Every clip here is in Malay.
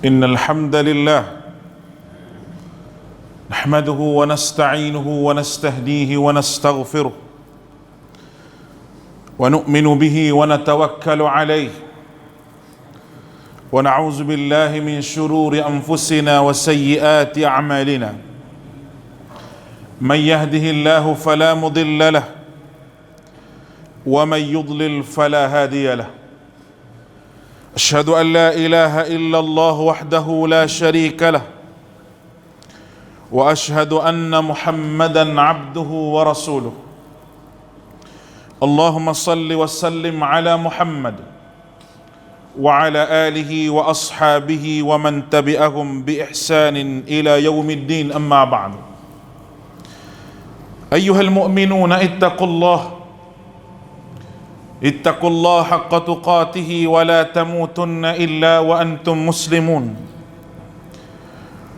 Innal hamdalillah nahmaduhu wa nasta'inuhu wa nastahdihi wa nastaghfiruh wa nu'minu bihi wa natawakkalu alayhi wa na'udzu billahi min shururi anfusina wa sayyiati a'malina man yahdihillahu fala mudilla lahu wa man yudlil fala hadiya lahu. أشهد أن لا إله إلا الله وحده لا شريك له وأشهد أن محمدا عبده ورسوله. اللهم صل وسلم على محمد وعلى آله وأصحابه ومن تبعهم بإحسان إلى يوم الدين. أما بعد، أيها المؤمنون اتقوا الله حق تقاته ولا تموتن إلا وأنتم مسلمون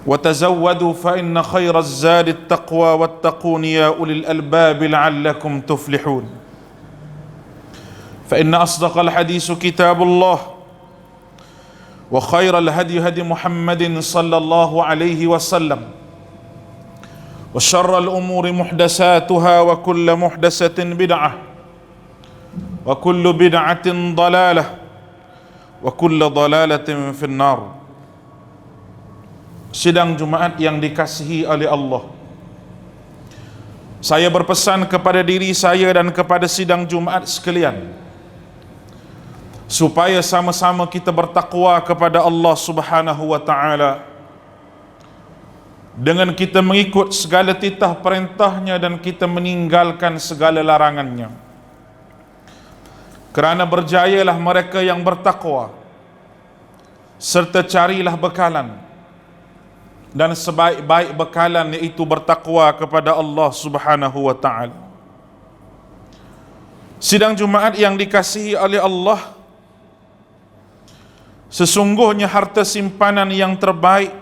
وتزودوا فإن خير الزاد التقوى واتقون يا أولي الألباب لعلكم تفلحون. فإن أصدق الحديث كتاب الله وخير الهدي هدي محمد صلى الله عليه وسلم وشر الأمور محدثاتها وكل محدثة بدعة wa kullu bid'atin dalalah wa kullu dalalatin finnar. Sidang Jumaat yang dikasihi oleh Allah, saya berpesan kepada diri saya dan kepada sidang Jumaat sekalian supaya sama-sama kita bertakwa kepada Allah Subhanahu wa taala dengan kita mengikut segala titah perintahnya dan kita meninggalkan segala larangannya. Kerana berjayalah mereka yang bertakwa, serta carilah bekalan, dan sebaik-baik bekalan iaitu bertakwa kepada Allah Subhanahu wa ta'ala. Sidang Jumaat yang dikasihi oleh Allah, sesungguhnya harta simpanan yang terbaik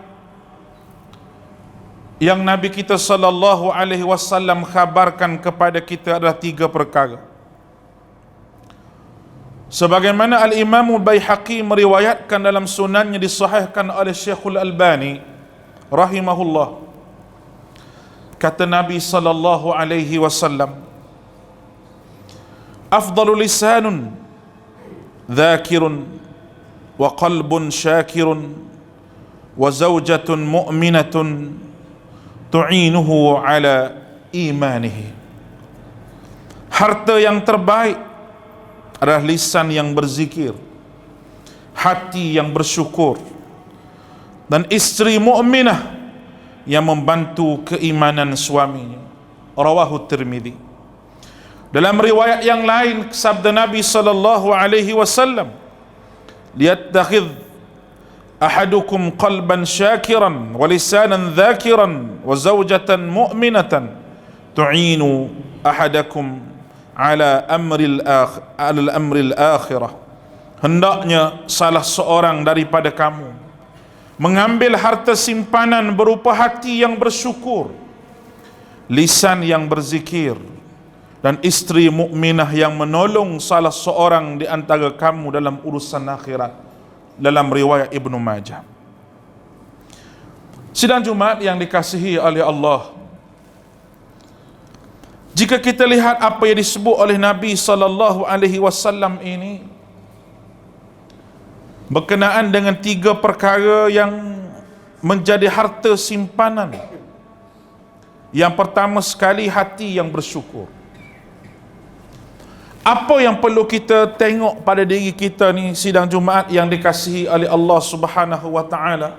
yang Nabi kita sallallahu alaihi wasallam khabarkan kepada kita adalah 3 perkara. Sebagaimana Al-Imam Baihaqi meriwayatkan dalam sunannya, disahihkan oleh Syekhul Albani rahimahullah, kata Nabi sallallahu alaihi wasallam, afdalu lisanun dzakirun wa qalbun syakirun wa zawjatun mu'minatun tu'inuhu ala imanihi. Harta yang terbaik adalah lisan yang berzikir, hati yang bersyukur, dan istri mukminah yang membantu keimanan suaminya. Rawahu Tirmidzi. Dalam riwayat yang lain, sabda Nabi sallallahu alaihi wasallam, liyattakhidh ahadukum qalban syakiran wa lisanan dzakiran wa zawjatan mu'minatan tu'inu ahadakum ala amril akhirah. Hendaknya salah seorang daripada kamu mengambil harta simpanan berupa hati yang bersyukur, lisan yang berzikir, dan istri mukminah yang menolong salah seorang di antara kamu dalam urusan akhirat. Dalam riwayat Ibnu Majah. Sidang Jumaat yang dikasihi oleh Allah, jika kita lihat apa yang disebut oleh Nabi sallallahu alaihi wasallam ini berkenaan dengan 3 perkara yang menjadi harta simpanan. Yang pertama sekali, hati yang bersyukur. Apa yang perlu kita tengok pada diri kita ni, sidang Jumaat yang dikasihi oleh Allah Subhanahu wa taala?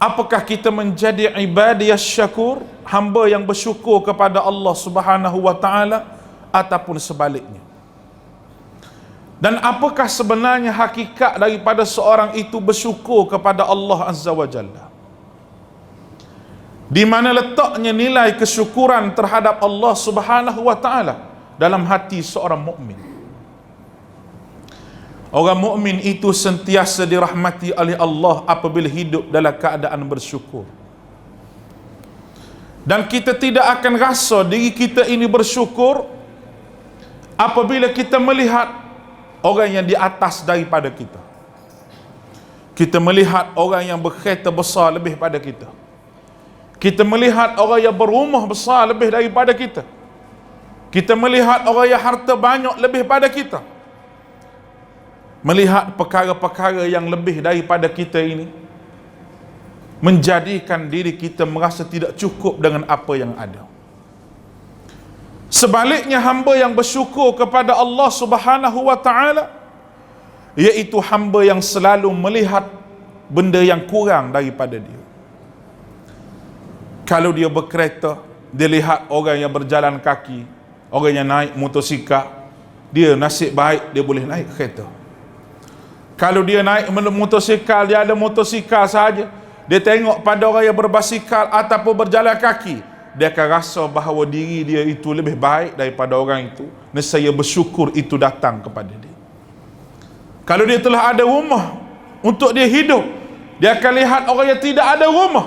Apakah kita menjadi ibadiyah syakur, hamba yang bersyukur kepada Allah Subhanahu wa taala, ataupun sebaliknya? Dan apakah sebenarnya hakikat daripada seorang itu bersyukur kepada Allah Azza wa Jalla? Di mana letaknya nilai kesyukuran terhadap Allah Subhanahu wa taala dalam hati seorang mukmin? Orang mukmin itu sentiasa dirahmati oleh Allah apabila hidup dalam keadaan bersyukur. Dan kita tidak akan rasa diri kita ini bersyukur apabila kita melihat orang yang di atas daripada kita. Kita melihat orang yang berkereta besar lebih pada kita. Kita melihat orang yang berumah besar lebih daripada kita. Kita melihat orang yang harta banyak lebih pada kita. Melihat perkara-perkara yang lebih daripada kita ini menjadikan diri kita merasa tidak cukup dengan apa yang ada. Sebaliknya, hamba yang bersyukur kepada Allah Subhanahu wa ta'ala, iaitu hamba yang selalu melihat benda yang kurang daripada dia. Kalau dia berkereta, dia lihat orang yang berjalan kaki, orang yang naik motosikal, dia nasib baik dia boleh naik kereta. Kalau dia naik motosikal, dia ada motosikal saja, dia tengok pada orang yang berbasikal ataupun berjalan kaki, dia akan rasa bahawa diri dia itu lebih baik daripada orang itu. Nescaya bersyukur itu datang kepada dia. Kalau dia telah ada rumah untuk dia hidup, dia akan lihat orang yang tidak ada rumah,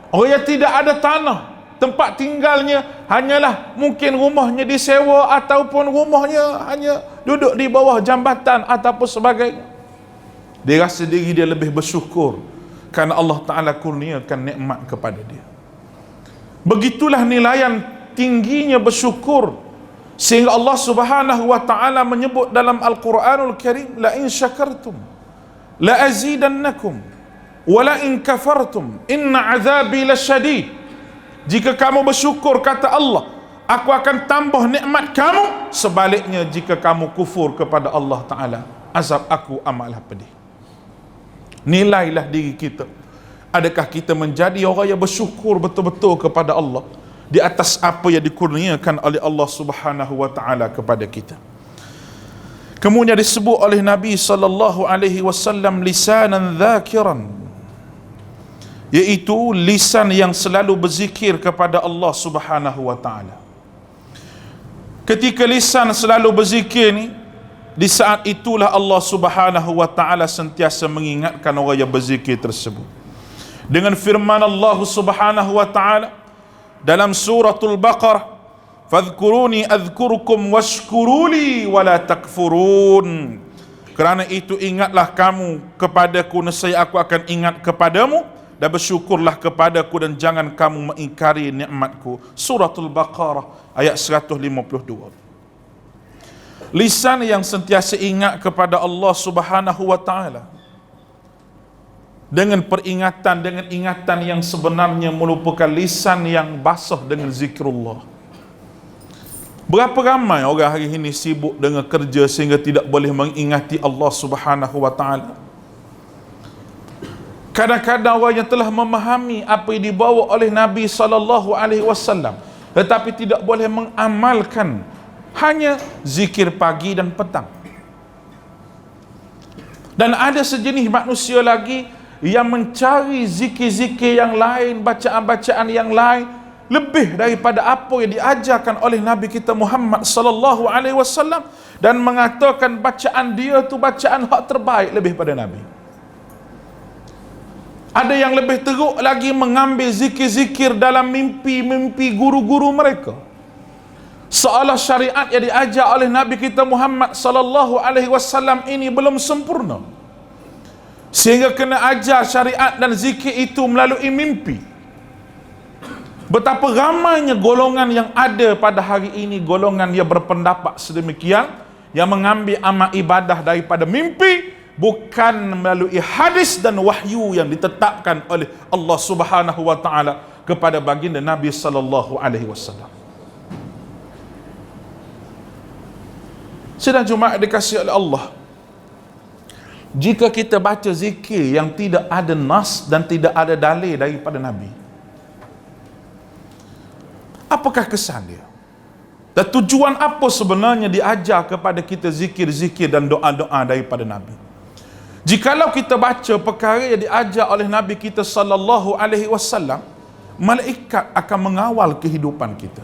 orang yang tidak ada tanah, tempat tinggalnya hanyalah mungkin rumahnya disewa ataupun rumahnya hanya duduk di bawah jambatan ataupun sebagainya. Dia rasa diri dia lebih bersyukur kerana Allah Ta'ala kurniakan nikmat kepada dia. Begitulah nilaian tingginya bersyukur, sehingga Allah Subhanahu wa Ta'ala menyebut dalam Al-Quranul Karim, la in syakartum la azidannakum wa la in kafartum inna azabi lasyadid. Jika kamu bersyukur, kata Allah, aku akan tambah nikmat kamu. Sebaliknya, jika kamu kufur kepada Allah Ta'ala, azab aku amatlah pedih. Nilailah diri kita. Adakah kita menjadi orang yang bersyukur betul-betul kepada Allah di atas apa yang dikurniakan oleh Allah Subhanahu wa Ta'ala kepada kita. Kemudian disebut oleh Nabi sallallahu alaihi wasallam lisanan dzakiran, iaitu lisan yang selalu berzikir kepada Allah Subhanahu wa Ta'ala. Ketika lisan selalu berzikir ni, di saat itulah Allah Subhanahu wa Ta'ala sentiasa mengingatkan orang yang berzikir tersebut dengan firman Allah Subhanahu wa Ta'ala dalam suratul Baqarah, fadhkuruni adhkurukum washkuruli wala takfurun. Kerana itu ingatlah kamu kepadaku, nescaya aku akan ingat kepadamu, dan bersyukurlah kepadaku dan jangan kamu mengingkari nikmatku. Suratul Baqarah ayat 152. Lisan yang sentiasa ingat kepada Allah Subhanahu wa Ta'ala dengan peringatan, dengan ingatan yang sebenarnya merupakan lisan yang basah dengan zikrullah. Berapa ramai orang hari ini sibuk dengan kerja sehingga tidak boleh mengingati Allah Subhanahu wa Ta'ala. Kadang-kadang orang yang telah memahami apa yang dibawa oleh Nabi sallallahu alaihi wasallam tetapi tidak boleh mengamalkan, hanya zikir pagi dan petang. Dan ada sejenis manusia lagi yang mencari zikir-zikir yang lain, bacaan-bacaan yang lain lebih daripada apa yang diajarkan oleh Nabi kita Muhammad sallallahu alaihi wasallam, dan mengatakan bacaan dia tu bacaan hak terbaik lebih pada Nabi. Ada yang lebih teruk lagi mengambil zikir-zikir dalam mimpi-mimpi guru-guru mereka, seolah syariat yang diajar oleh Nabi kita Muhammad sallallahu alaihi wasallam ini belum sempurna, sehingga kena ajar syariat dan zikir itu melalui mimpi. Betapa ramainya golongan yang ada pada hari ini, golongan yang berpendapat sedemikian, yang mengambil amal ibadah daripada mimpi, bukan melalui hadis dan wahyu yang ditetapkan oleh Allah Subhanahu wa Ta'ala kepada baginda Nabi sallallahu alaihi wasallam. Sidang Jumaat dikasihi oleh Allah, jika kita baca zikir yang tidak ada nas dan tidak ada dalil daripada Nabi, apakah kesan dia? Dan tujuan apa sebenarnya diajar kepada kita zikir-zikir dan doa-doa daripada Nabi? Jikalau kita baca perkara yang diajar oleh Nabi kita sallallahu alaihi wasallam, malaikat akan mengawal kehidupan kita.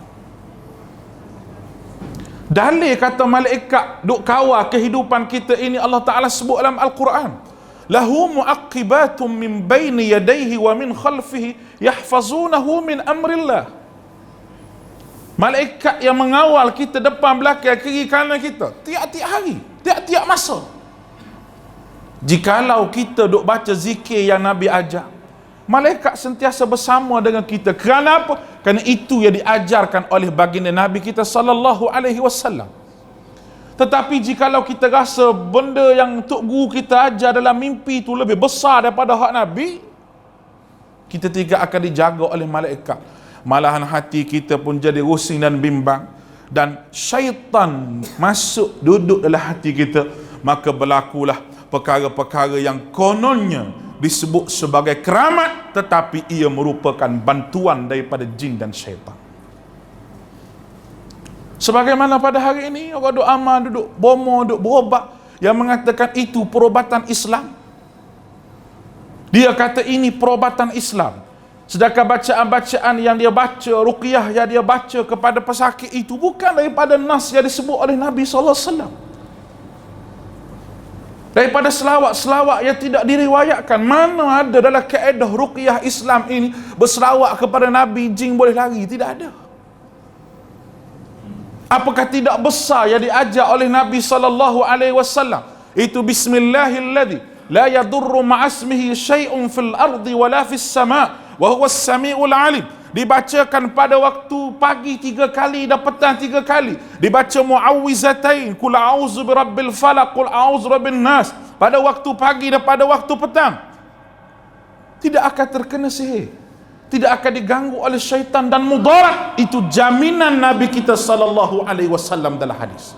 Dalil kata malaikat duk kawal kehidupan kita ini Allah Ta'ala sebut dalam Al-Quran. lahu mu'aqqibatum min baini yadayhi wa min khalfihi yahfazunahu min amrillah. Malaikat yang mengawal kita depan, belakang, kiri, kanan kita tiap-tiap hari, tiap-tiap masa. Jikalau kita duk baca zikir yang Nabi ajar, malaikat sentiasa bersama dengan kita. Kerana apa? Kerana itu yang diajarkan oleh baginda Nabi kita sallallahu alaihi wasallam. Tetapi jikalau kita rasa benda yang Tok Guru kita ajar dalam mimpi itu lebih besar daripada hak Nabi, kita tidak akan dijaga oleh malaikat. Malahan hati kita pun jadi rusing dan bimbang, dan syaitan masuk duduk dalam hati kita. Maka berlakulah perkara-perkara yang kononnya disebut sebagai keramat, tetapi ia merupakan bantuan daripada jin dan syaitan. Sebagaimana pada hari ini orang duk amal, duduk bomo, duk berobat yang mengatakan itu perubatan Islam. Dia kata ini perubatan Islam, sedangkan bacaan-bacaan yang dia baca, ruqyah yang dia baca kepada pesakit itu bukan daripada nas yang disebut oleh Nabi SAW. Daripada selawat-selawat yang tidak diriwayatkan. Mana ada dalam kaedah ruqyah Islam ini berselawat kepada Nabi jin boleh lari? Tidak ada. Apakah tidak besar yang diajar oleh Nabi SAW? Itu bismillahilladzi la yadurru ma'asmihi syai'un fil ardi wala fis sama' wa huwas sami'ul alim. Dibacakan pada waktu pagi 3 kali dan petang 3 kali. Dibaca muawwizatain, qul a'udzu birabbil falaq, qul a'udzu birabbin nas, pada waktu pagi dan pada waktu petang. Tidak akan terkena sihir, tidak akan diganggu oleh syaitan dan mudarat. Itu jaminan Nabi kita sallallahu alaihi wasallam dalam hadis.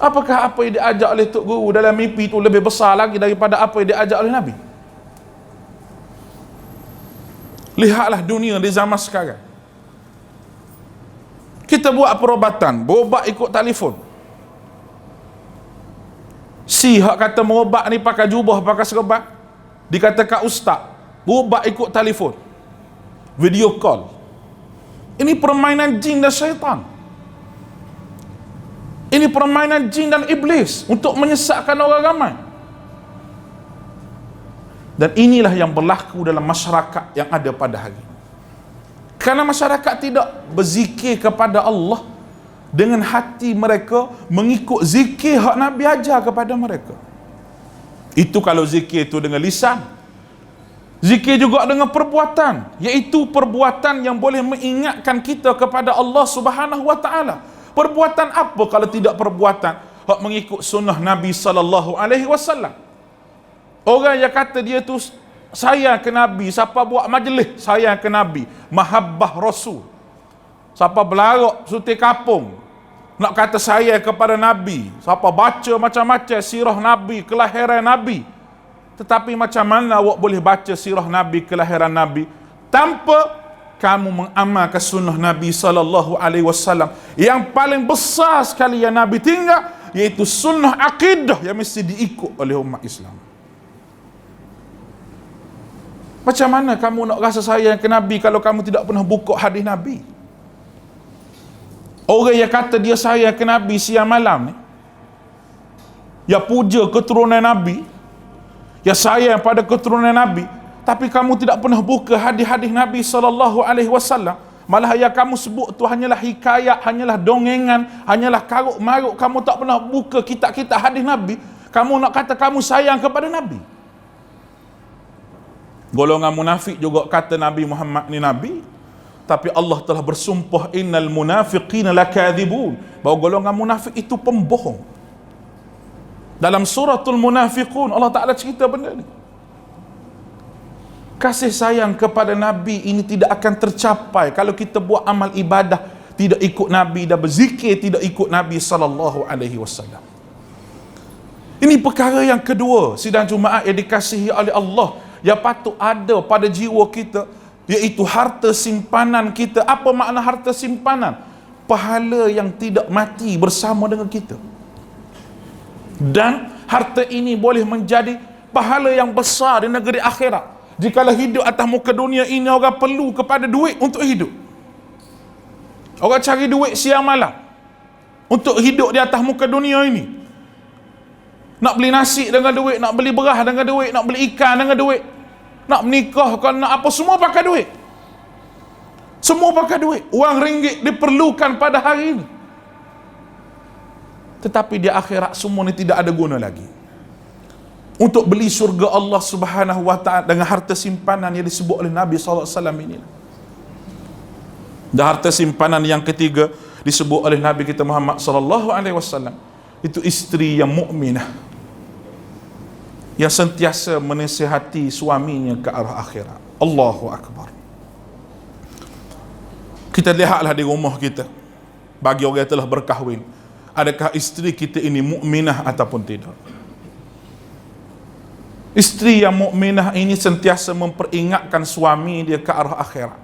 Apakah apa yang diajar oleh Tok Guru dalam mimpi itu lebih besar lagi daripada apa yang diajar oleh Nabi? Lihatlah dunia di zaman sekarang. Kita buat perubatan, berobat ikut telefon. Si hak kata berobat ni pakai jubah, pakai serban, dikatakan ustaz, berobat ikut telefon, video call. Ini permainan jin dan syaitan. Ini permainan jin dan iblis untuk menyesatkan orang ramai. Dan inilah yang berlaku dalam masyarakat yang ada pada hari ini. Kerana masyarakat tidak berzikir kepada Allah dengan hati mereka mengikut zikir hak Nabi ajar kepada mereka. Itu kalau zikir itu dengan lisan. Zikir juga dengan perbuatan, iaitu perbuatan yang boleh mengingatkan kita kepada Allah Subhanahu wa taala. Perbuatan apa kalau tidak perbuatan hak mengikut sunnah Nabi sallallahu alaihi wasallam? Orang yang kata dia tu sayang ke Nabi, siapa buat majlis sayang ke Nabi, mahabbah Rasul. Siapa belarok suti kapung nak kata sayang kepada Nabi, siapa baca macam-macam sirah Nabi, kelahiran Nabi. Tetapi macam mana awak boleh baca sirah Nabi, kelahiran Nabi tanpa kamu mengamalkan sunnah Nabi sallallahu alaihi wasallam yang paling besar sekali yang Nabi tinggal, iaitu sunnah akidah yang mesti diikut oleh umat Islam. Macam mana kamu nak rasa sayang ke Nabi kalau kamu tidak pernah buka hadis Nabi? Orang yang kata dia sayang ke Nabi siang malam ni, yang puja keturunan Nabi, yang sayang pada keturunan Nabi, tapi kamu tidak pernah buka hadis-hadis Nabi sallallahu alaihi wasallam, malah yang kamu sebut tu hanyalah hikayat, hanyalah dongengan, hanyalah karuk-maruk, kamu tak pernah buka kitab-kitab hadis Nabi, kamu nak kata kamu sayang kepada Nabi. Golongan munafik juga kata Nabi Muhammad ni Nabi, tapi Allah telah bersumpah innal munafiqina lakadzibun, bahawa golongan munafik itu pembohong. Dalam suratul munafiqun Allah Ta'ala cerita benda ni. Kasih sayang kepada Nabi ini tidak akan tercapai kalau kita buat amal ibadah tidak ikut Nabi dan berzikir tidak ikut Nabi sallallahu alaihi wasallam. Ini perkara yang kedua sidang Jumaat yang dikasihi oleh Allah yang patut ada pada jiwa kita, iaitu harta simpanan kita. Apa makna harta simpanan? Pahala yang tidak mati bersama dengan kita. Dan harta ini boleh menjadi pahala yang besar di negeri akhirat. Jikalau hidup atas muka dunia ini orang perlu kepada duit untuk hidup, orang cari duit siang malam untuk hidup di atas muka dunia ini, Nak beli nasi dengan duit, nak beli beras dengan duit, nak beli ikan dengan duit, nak menikahkan, nak apa, semua pakai duit. Semua pakai duit. Wang ringgit diperlukan pada hari ini. Tetapi di akhirat semua ni tidak ada guna lagi. Untuk beli syurga Allah Subhanahu wa ta'ala dengan harta simpanan yang disebut oleh Nabi SAW ini. Dan harta simpanan yang ketiga disebut oleh Nabi kita Muhammad SAW, itu isteri yang mukminah, yang sentiasa menasihati suaminya ke arah akhirat. Allahu Akbar. Kita lihatlah di rumah kita, bagi orang yang telah berkahwin, adakah isteri kita ini mukminah ataupun tidak? Isteri yang mukminah ini sentiasa memperingatkan suami dia ke arah akhirat.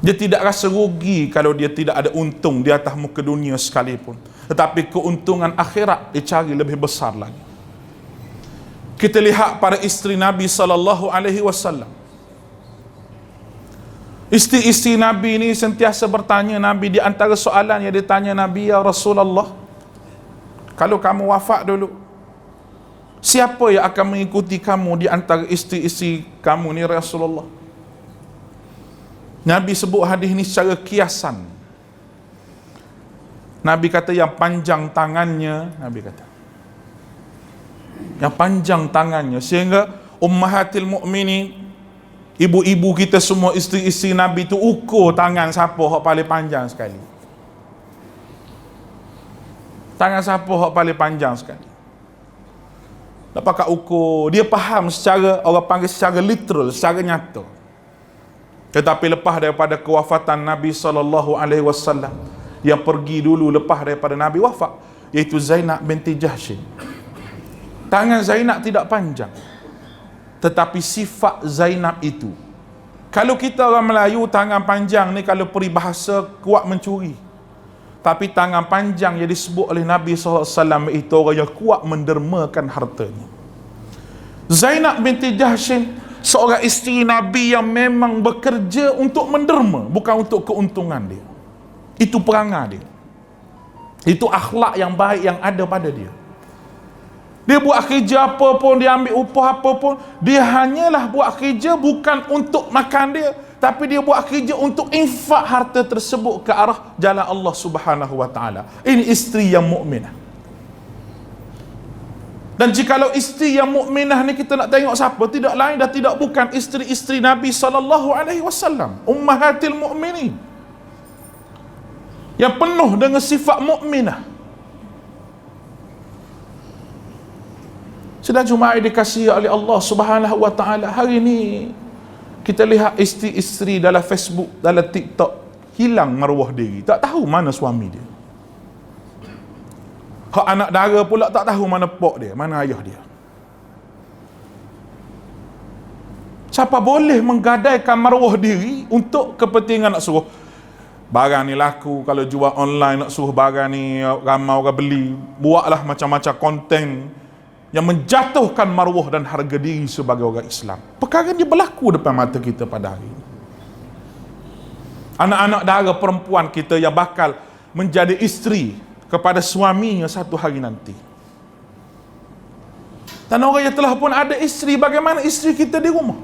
Dia tidak rasa rugi kalau dia tidak ada untung di atas muka dunia sekalipun, tetapi keuntungan akhirat dia cari lebih besar lagi. Kita lihat para isteri Nabi SAW. Isteri-isteri Nabi ini sentiasa bertanya Nabi, di antara soalan yang ditanya Nabi, ya Rasulullah, kalau kamu wafat dulu, siapa yang akan mengikuti kamu di antara isteri-isteri kamu ni Rasulullah? Nabi sebut hadis ini secara kiasan. Nabi kata yang panjang tangannya, Nabi kata yang panjang tangannya, sehingga ummahatil mukminin, ibu-ibu kita semua, isteri-isteri Nabi tu ukur tangan siapa hak paling panjang sekali. Tangan siapa hak paling panjang sekali. Dapat kat ukur, dia faham secara, orang panggil secara literal, secara nyata. Tetapi lepas daripada kewafatan Nabi SAW, yang pergi dulu lepas daripada Nabi wafat, iaitu Zainab binti Jahsy. Tangan Zainab tidak panjang, tetapi sifat Zainab itu, kalau kita orang Melayu, tangan panjang ni kalau peribahasa kuat mencuri. Tapi tangan panjang yang disebut oleh Nabi SAW itu orang yang kuat mendermakan hartanya. Zainab binti Jahsy seorang isteri Nabi yang memang bekerja untuk menderma, bukan untuk keuntungan dia. Itu perangai dia. Itu akhlak yang baik yang ada pada dia. Dia buat kerja apa pun, dia ambil upah apa pun, dia hanyalah buat kerja bukan untuk makan dia, tapi dia buat kerja untuk infak harta tersebut ke arah jalan Allah Subhanahu wa ta'ala. Ini isteri yang mukminah. Dan jikalau isteri yang mukminah ni kita nak tengok siapa, tidak lain dan tidak bukan isteri-isteri Nabi SAW, ummahatil mukminin, yang penuh dengan sifat mukminah. Sedang Jumaat dikasihi oleh Allah Subhanahu wa ta'ala, hari ini kita lihat isteri-isteri dalam Facebook, dalam TikTok, hilang maruah diri, tak tahu mana suami dia. Hak anak dara pula tak tahu mana pok dia, mana ayah dia. Siapa boleh menggadaikan maruah diri untuk kepentingan nak suruh barang ni laku, kalau jual online nak suruh barang ni ramai orang beli, buatlah macam-macam konten yang menjatuhkan maruah dan harga diri sebagai orang Islam. Perkara ini berlaku depan mata kita pada hari ini. Anak-anak dara perempuan kita yang bakal menjadi isteri kepada suaminya satu hari nanti. Dan orang yang telah pun ada isteri, bagaimana isteri kita di rumah?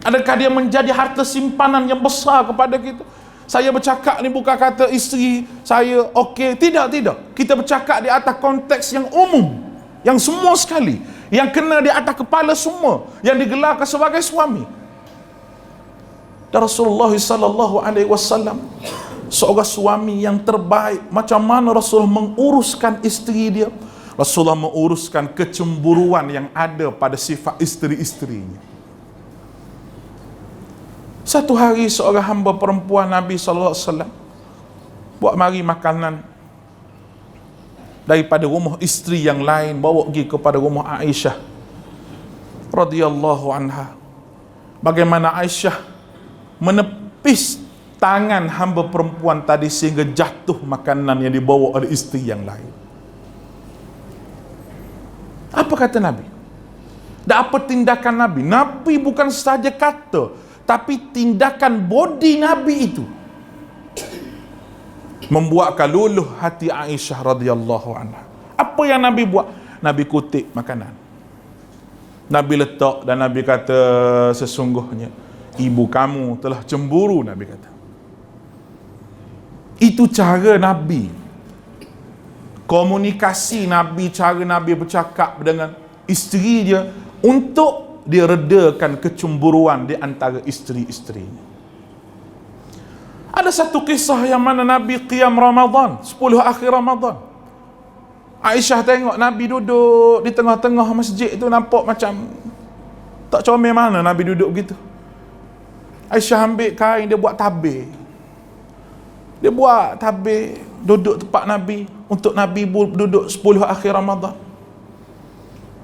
Adakah dia menjadi harta simpanan yang besar kepada kita? Saya bercakap ni bukan kata isteri saya okey, tidak. Kita bercakap di atas konteks yang umum, yang semua sekali, yang kena di atas kepala semua, yang digelarkan sebagai suami. Dan Rasulullah SAW seorang suami yang terbaik. Macam mana Rasulullah menguruskan isteri dia? Rasulullah menguruskan kecemburuan yang ada pada sifat isteri-isterinya. Satu hari seorang hamba perempuan Nabi SAW buat mari makanan daripada rumah isteri yang lain, bawa pergi kepada rumah Aisyah radhiyallahu anha. Bagaimana Aisyah menepis tangan hamba perempuan tadi sehingga jatuh makanan yang dibawa oleh isteri yang lain. Apa kata Nabi? Dan apa tindakan Nabi? Nabi bukan saja kata, tapi tindakan body Nabi itu membuatkan luluh hati Aisyah radhiyallahu anha. Apa yang Nabi buat? Nabi kutip makanan, Nabi letak, dan Nabi kata, sesungguhnya ibu kamu telah cemburu, Nabi kata. Itu cara Nabi, komunikasi Nabi, cara Nabi bercakap dengan isteri dia untuk dia redakan kecemburuan di antara isteri-isterinya. Ada satu kisah yang mana Nabi qiyam Ramadan, 10 akhir Ramadan. Aisyah tengok Nabi duduk di tengah-tengah masjid tu, nampak macam tak comel mana Nabi duduk begitu. Aisyah ambil kain, dia buat tabir. Dia buat tabir duduk tempat Nabi, untuk Nabi duduk 10 akhir Ramadan.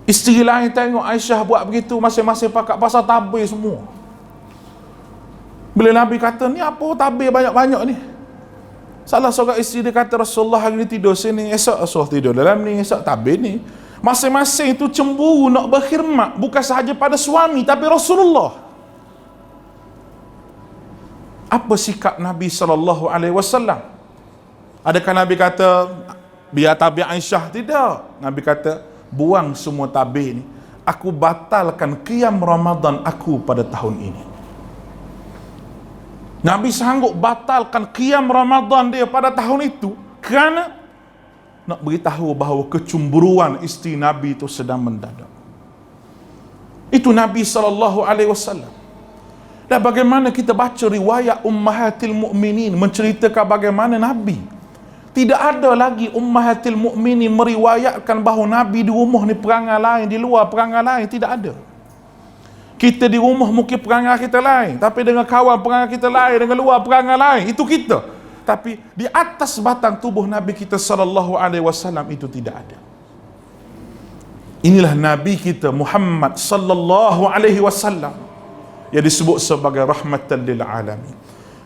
Isteri lain tengok Aisyah buat begitu, masing-masing pakat pasal tabir semua. Bila Nabi kata, ni apa tabir banyak-banyak ni? Salah seorang isteri dia kata, Rasulullah hari ni tidur sini, esok Rasulullah tidur dalam ni, esok tabir ni. Masing-masing itu cemburu nak berkhidmat, bukan sahaja pada suami, tapi Rasulullah. Apa sikap Nabi SAW? Adakah Nabi kata, biar tabir Aisyah? Tidak. Nabi kata, buang semua tabir ni, aku batalkan qiyam Ramadan aku pada tahun ini. Nabi sanggup batalkan qiyam Ramadan dia pada tahun itu kerana nak beritahu bahawa kecemburuan isteri Nabi itu sedang mendadak. Itu Nabi SAW. Dan bagaimana kita baca riwayat Ummahatil Mukminin menceritakan bagaimana Nabi, tidak ada lagi Ummahatil Mukminin meriwayatkan bahawa Nabi di rumah ni perangai lain, di luar perangai lain. Tidak ada. Kita di rumah mungkin perangai kita lain, tapi dengan kawan perangai kita lain, dengan luar perangai lain, itu kita. Tapi di atas batang tubuh Nabi kita SAW itu tidak ada. Inilah Nabi kita Muhammad SAW yang disebut sebagai rahmatan lil alamin.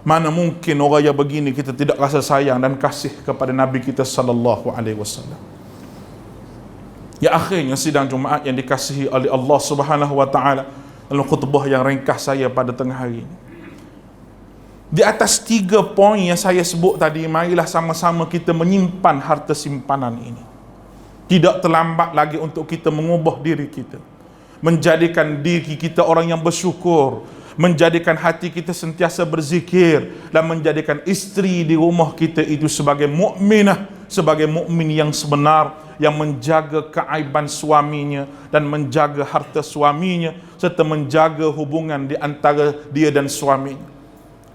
Mana mungkin orang yang begini kita tidak rasa sayang dan kasih kepada Nabi kita SAW. Ya, akhirnya sidang Jumaat yang dikasihi oleh Allah Subhanahu wa taala, dalam khutbah yang ringkas saya pada tengah hari ini, di atas 3 poin yang saya sebut tadi, marilah sama-sama kita menyimpan harta simpanan ini. Tidak terlambat lagi untuk kita mengubah diri kita, menjadikan diri kita orang yang bersyukur, menjadikan hati kita sentiasa berzikir, dan menjadikan isteri di rumah kita itu sebagai mukminah, sebagai mukmin yang sebenar, yang menjaga keaiban suaminya dan menjaga harta suaminya, serta menjaga hubungan di antara dia dan suaminya,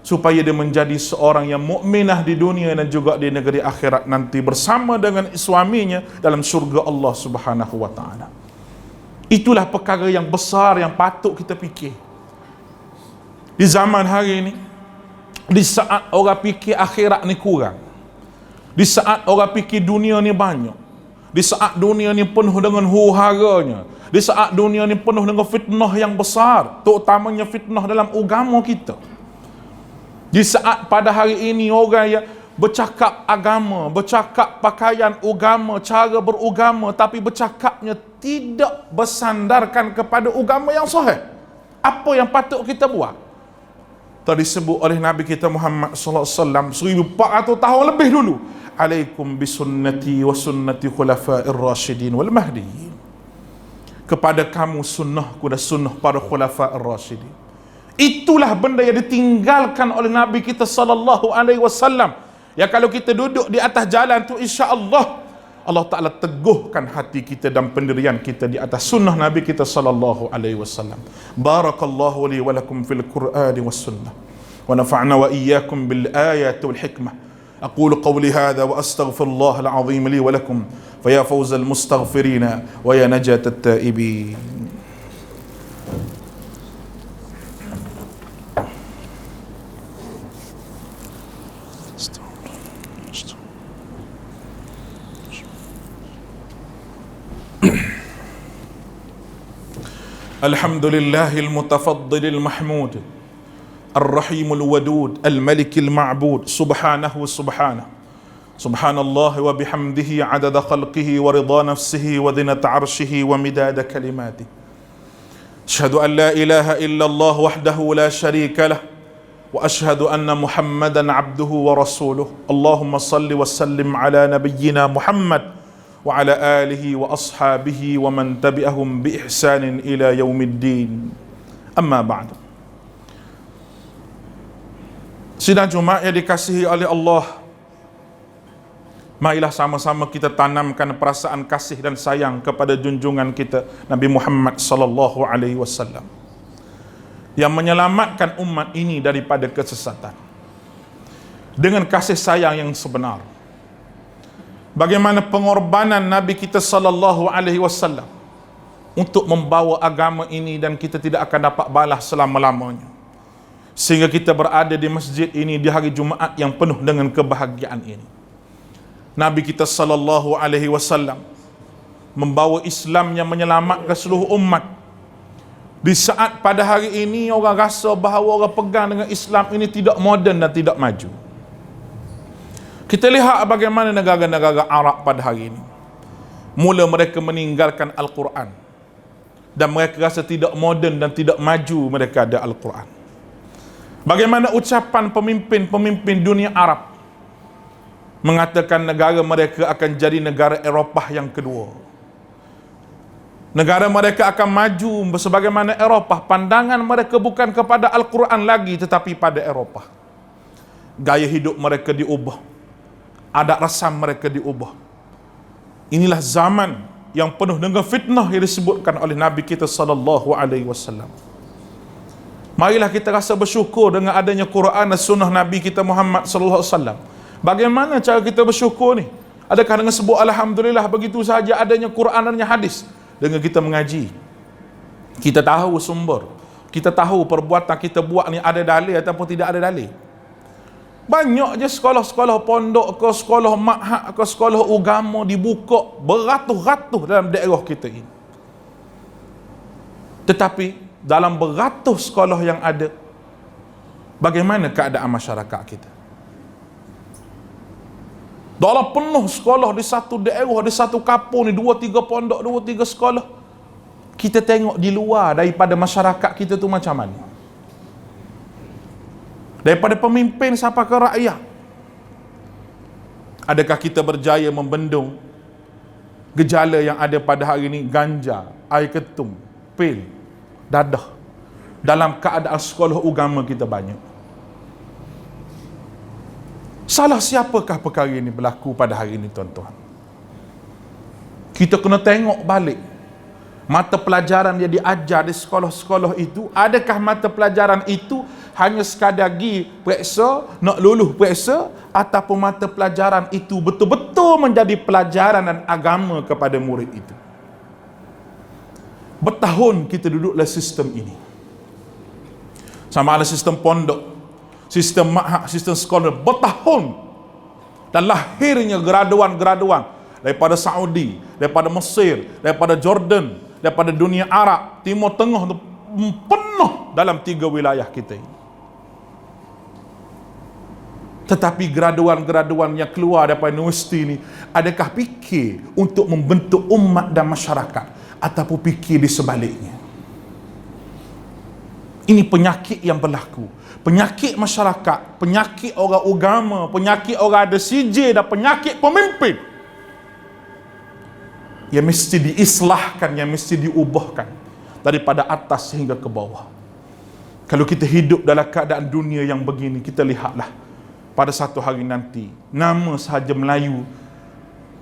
supaya dia menjadi seorang yang mukminah di dunia dan juga di negeri akhirat nanti bersama dengan suaminya dalam syurga Allah Subhanahu wa taala. Itulah perkara yang besar yang patut kita fikir. Di zaman hari ini, di saat orang fikir akhirat ni kurang, di saat orang fikir dunia ni banyak, di saat dunia ni penuh dengan huru-haranya, di saat dunia ni penuh dengan fitnah yang besar, terutamanya fitnah dalam agama kita. Di saat pada hari ini orang yang bercakap agama, bercakap pakaian agama, cara beragama, tapi bercakapnya tidak bersandarkan kepada agama yang sahih. Apa yang patut kita buat? Tadi disebut oleh Nabi kita Muhammad sallallahu alaihi wasallam 1400 tahun lebih dulu, alaikum bisunnati wa sunnati khulafa'ir rasyidin wal mahdiyyin. Kepada kamu sunnahku dan sunnah para khulafa'ir rasyidin. Itulah benda yang ditinggalkan oleh Nabi kita sallallahu alaihi wasallam. Ya, kalau kita duduk di atas jalan tu, insya-Allah Allah Ta'ala teguhkan hati kita dan pendirian kita di atas sunnah Nabi kita sallallahu alaihi wasallam. Barakallahu li wa lakum fil Qur'ani was sunnah. Wa nafa'na wa iyyakum bil ayati wal hikmah. أقول قولي هذا وأستغفر الله العظيم لي ولكم فيا فوز المستغفرين ويا نجاة التائبين. الحمد لله المتفضل المحمود الرحيم الودود الملك المعبود سبحانه سبحانه سبحان الله وبحمده عدد خلقه ورضا نفسه وزنة عرشه ومداد كلماته. أشهد أن لا إله إلا الله وحده لا شريك له وأشهد أن محمدا عبده ورسوله. اللهم صل وسلم على نبينا محمد wa ala alihi wa ashabihi wa man tabi'ahum bi ihsanin ila yaumiddin. Amma ba'd. Sidang Jumaat yang dikasihi oleh Allah, marilah sama-sama kita tanamkan perasaan kasih dan sayang kepada junjungan kita Nabi Muhammad sallallahu alaihi wasallam yang menyelamatkan umat ini daripada kesesatan dengan kasih sayang yang sebenar. Bagaimana pengorbanan Nabi kita sallallahu alaihi wasallam untuk membawa agama ini, dan kita tidak akan dapat balas selama-lamanya, sehingga kita berada di masjid ini di hari Jumaat yang penuh dengan kebahagiaan ini. Nabi kita sallallahu alaihi wasallam membawa Islam yang menyelamatkan seluruh umat. Di saat pada hari ini orang rasa bahawa orang pegang dengan Islam ini tidak moden dan tidak maju. Kita lihat bagaimana negara-negara Arab pada hari ini. Mula mereka meninggalkan Al-Quran, dan mereka rasa tidak moden dan tidak maju mereka ada Al-Quran. Bagaimana ucapan pemimpin-pemimpin dunia Arab mengatakan negara mereka akan jadi negara Eropah yang kedua. Negara mereka akan maju sebagaimana Eropah. Pandangan mereka bukan kepada Al-Quran lagi, tetapi pada Eropah. Gaya hidup mereka diubah, adat rasam mereka diubah. Inilah zaman yang penuh dengan fitnah yang disebutkan oleh Nabi kita sallallahu alaihi wasallam. Marilah kita rasa bersyukur dengan adanya Quran dan sunnah Nabi kita Muhammad sallallahu alaihi wasallam. Bagaimana cara kita bersyukur ni? Adakah dengan sebut alhamdulillah begitu sahaja adanya Quran dan hadis? Dengan kita mengaji, kita tahu sumber, kita tahu perbuatan kita buat ni ada dalil ataupun tidak ada dalil. Banyak je sekolah-sekolah pondok ke, sekolah ma'had ke, sekolah agama dibuka beratus-ratus dalam daerah kita ini. Tetapi dalam beratus sekolah yang ada, bagaimana keadaan masyarakat kita? Dalam penuh sekolah di satu daerah, di satu kampung ni, 2-3 pondok, 2-3 sekolah. Kita tengok di luar daripada masyarakat kita tu macam mana? Daripada pemimpin sampai ke rakyat. Adakah kita berjaya membendung gejala yang ada pada hari ini? Ganja, air ketum, pil, dadah. Dalam keadaan sekolah agama kita banyak. Salah siapakah perkara ini berlaku pada hari ini, tuan-tuan? Kita kena tengok balik. Mata pelajaran yang diajar di sekolah-sekolah itu, adakah mata pelajaran itu hanya sekadar pergi periksa, nak lulus periksa, ataupun mata pelajaran itu betul-betul menjadi pelajaran dan agama kepada murid itu? Bertahun kita duduk dalam sistem ini. Sama ada sistem pondok, sistem ma'had, sistem sekolah, bertahun. Dan lahirnya graduan-graduan daripada Saudi, daripada Mesir, daripada Jordan, daripada dunia Arab, Timur Tengah tu penuh dalam 3 wilayah kita ini. Tetapi graduan-graduan yang keluar daripada universiti ini, adakah fikir untuk membentuk umat dan masyarakat, ataupun fikir di sebaliknya? Ini penyakit yang berlaku. Penyakit masyarakat, penyakit orang agama, penyakit orang ada CJ, dan penyakit pemimpin yang mesti diislahkan, yang mesti diubahkan daripada atas sehingga ke bawah. Kalau kita hidup dalam keadaan dunia yang begini, kita lihatlah pada satu hari nanti, nama sahaja Melayu,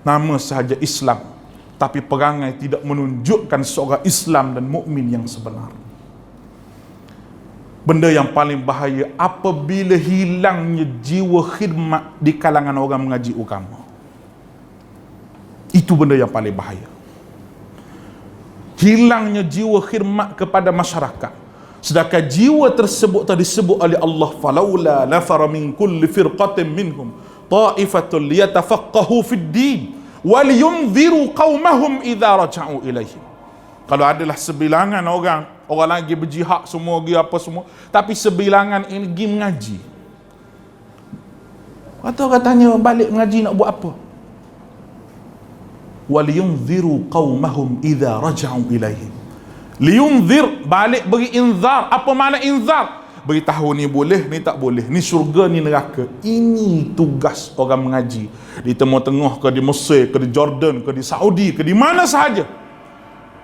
nama sahaja Islam, tapi perangai tidak menunjukkan seorang Islam dan mukmin yang sebenar. Benda yang paling bahaya apabila hilangnya jiwa khidmat di kalangan orang mengaji agama. Itu benda yang paling bahaya. Hilangnya jiwa khidmat kepada masyarakat. Sedangkan jiwa tersebut tadi disebut oleh Allah, falaula nafara min kulli firqatin minhum ta'ifatun liyatafaqahu fid din wal yunziru qaumahum idza raja'u ilaihim. Kalau adalah sebilangan orang lagi berjihad semua, pergi apa semua, tapi sebilangan ini pergi mengaji. Atau katanya balik mengaji nak buat apa? Waliyunziru qaumahum idza raja'u ilaihim. Liyunzir, balik beri inzar. Apa makna inzar? beritahu ni boleh, ni tak boleh, ni syurga, ni neraka. Ini tugas orang mengaji di Timur Tengah ke, di Mesir ke, di Jordan ke, di Saudi ke, di mana sahaja.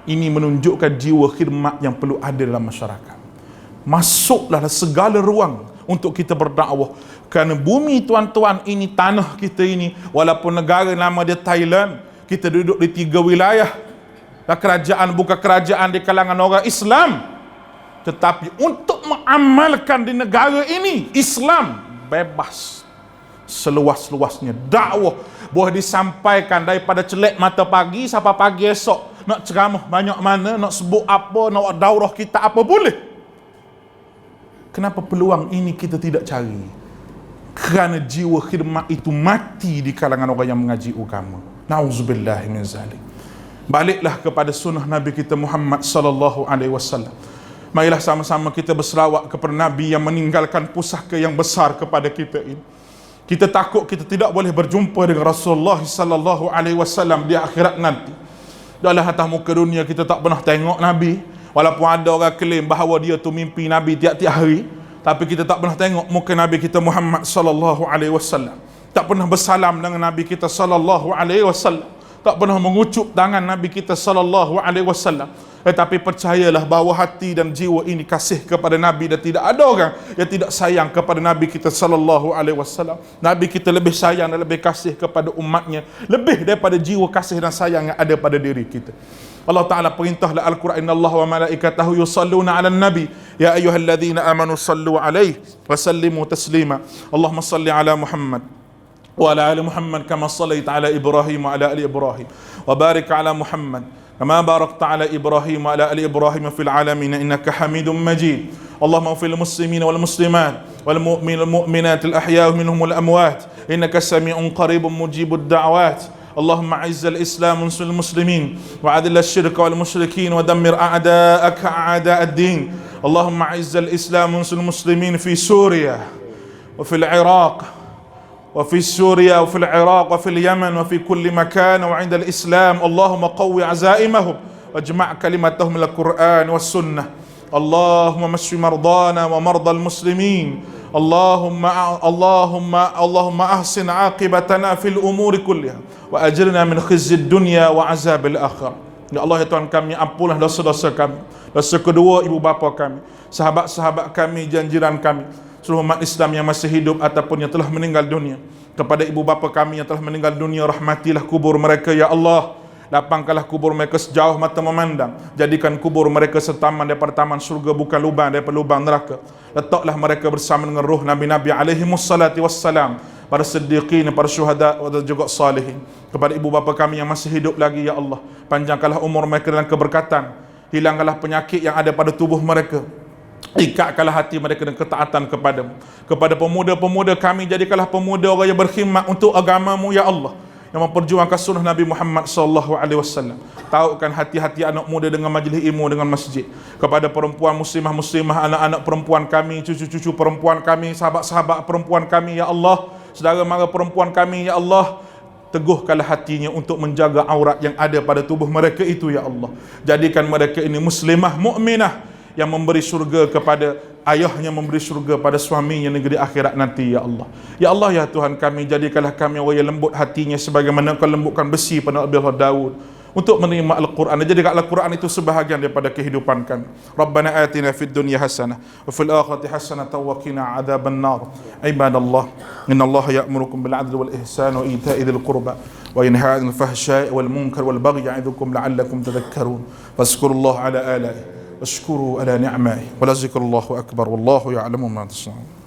Ini menunjukkan jiwa khidmat yang perlu ada dalam masyarakat. Masuklah segala ruang untuk kita berdakwah. Kerana bumi tuan-tuan ini, tanah kita ini, walaupun negara nama dia Thailand, kita duduk di 3 wilayah, dan kerajaan bukan kerajaan di kalangan orang Islam, tetapi untuk mengamalkan di negara ini Islam bebas seluas-luasnya. Dakwah boleh disampaikan daripada celek mata pagi sampai pagi esok. Nak ceramah banyak mana, nak sebut apa, nak daurah kita apa, boleh. Kenapa peluang ini kita tidak cari? Kerana jiwa khidmat itu mati di kalangan orang yang mengaji agama. Nauzubillah min zalik. Baliklah kepada sunnah Nabi kita Muhammad sallallahu alaihi wasallam. Marilah sama-sama kita berselawat kepada Nabi yang meninggalkan pusaka yang besar kepada kita ini. Kita takut kita tidak boleh berjumpa dengan Rasulullah sallallahu alaihi wasallam di akhirat nanti. Dalam atas muka dunia kita tak pernah tengok Nabi, walaupun ada orang klaim bahawa dia tu mimpi Nabi tiap-tiap hari, tapi kita tak pernah tengok muka Nabi kita Muhammad sallallahu alaihi wasallam. Tak pernah bersalam dengan Nabi kita sallallahu alaihi wasallam. Tak pernah mengucup tangan Nabi kita sallallahu alaihi wasallam. Tetapi percayalah bahawa hati dan jiwa ini kasih kepada Nabi, dan tidak ada orang yang tidak sayang kepada Nabi kita sallallahu alaihi wasallam. Nabi kita lebih sayang dan lebih kasih kepada umatnya, lebih daripada jiwa kasih dan sayang yang ada pada diri kita. Allah Ta'ala perintahlah Al-Quran, innallaha wa malaikatahu yusalluna 'alan nabi ya ayyuhalladzina amanu sallu 'alaihi wa sallimu taslima. Allahumma salli 'ala Muhammad wa 'ala ali Muhammad kama sallaita 'ala Ibrahim wa 'ala ali Ibrahim wa barik 'ala Muhammad kama barakta 'ala Ibrahim wa 'ala ali Ibrahim fil 'alamin innaka Hamidum Majid. Allahumma ighfir lil muslimin wal muslimat wal mu'minin wal mu'minat al ahya' minhum wal amwat innaka sami'un qaribun mujibud da'wat. اللهم اعز الاسلام وانصر المسلمين واذل الشرك والمشركين ودمر اعداءك اعداء الدين. اللهم اعز الاسلام وانصر المسلمين في سوريا وفي العراق وفي سوريا وفي العراق وفي اليمن وفي كل مكان وعند الاسلام. اللهم قوي عزائمهم واجمع كلمتهم للقران والسنه. اللهم اشف مرضانا ومرضى المسلمين. اللهم احسن عاقبتنا في الامور كلها واجرنا من خزي الدنيا وعذاب الاخره. Ya Allah, ya Tuhan kami, ampunlah dosa-dosa kami, dosa kedua ibu bapa kami, sahabat-sahabat kami, jiran kami, seluruh umat Islam yang masih hidup ataupun yang telah meninggal dunia. Kepada ibu bapa kami yang telah meninggal dunia, rahmatilah kubur mereka ya Allah. Lapangkanlah kubur mereka sejauh mata memandang. Jadikan kubur mereka setaman daripada taman syurga, bukan lubang daripada lubang neraka. Letaklah mereka bersama dengan ruh Nabi-Nabi alaihimussalatu wassalam, para siddiqin, para syuhada dan juga salihin. Kepada ibu bapa kami yang masih hidup lagi ya Allah, panjangkanlah umur mereka dengan keberkatan. Hilangkanlah penyakit yang ada pada tubuh mereka. Ikatkanlah hati mereka dengan ketaatan kepadamu. Kepada pemuda-pemuda kami, jadikanlah pemuda orang yang berkhidmat untuk agamamu ya Allah, yang memperjuangkan sunnah Nabi Muhammad sallallahu alaihi wasallam. Tautkan hati-hati anak muda dengan majlis ilmu, dengan masjid. Kepada perempuan muslimah, anak-anak perempuan kami, cucu-cucu perempuan kami, sahabat-sahabat perempuan kami ya Allah, saudara mara perempuan kami ya Allah, teguhkanlah hatinya untuk menjaga aurat yang ada pada tubuh mereka itu ya Allah. Jadikan mereka ini muslimah, mukminah, yang memberi syurga kepada ayahnya, memberi syurga pada suaminya negeri akhirat nanti ya Allah. Ya Allah ya Tuhan kami, jadikanlah kami orang yang lembut hatinya sebagaimana Kau lembutkan besi pada Nabi Daud untuk menerima Al-Quran. Jadikan Al-Quran itu sebahagian daripada kehidupan kami. Rabbana atina fid dunya hasanah wa fil akhirati hasanah wa qina adzaban nar. Ibadallah, innallaha ya'murukum bil 'adli wal ihsani wa ita'i dzil qurba wa yanha 'anil fahsya'i wal munkari wal baghi ya'idhukum la'allakum tadhakkarun. Fazkurullaha 'ala ala'ihi washkuru ala ni'mahi wa la zikrullahi akbar wallahu ya'lamu ma tasna'un.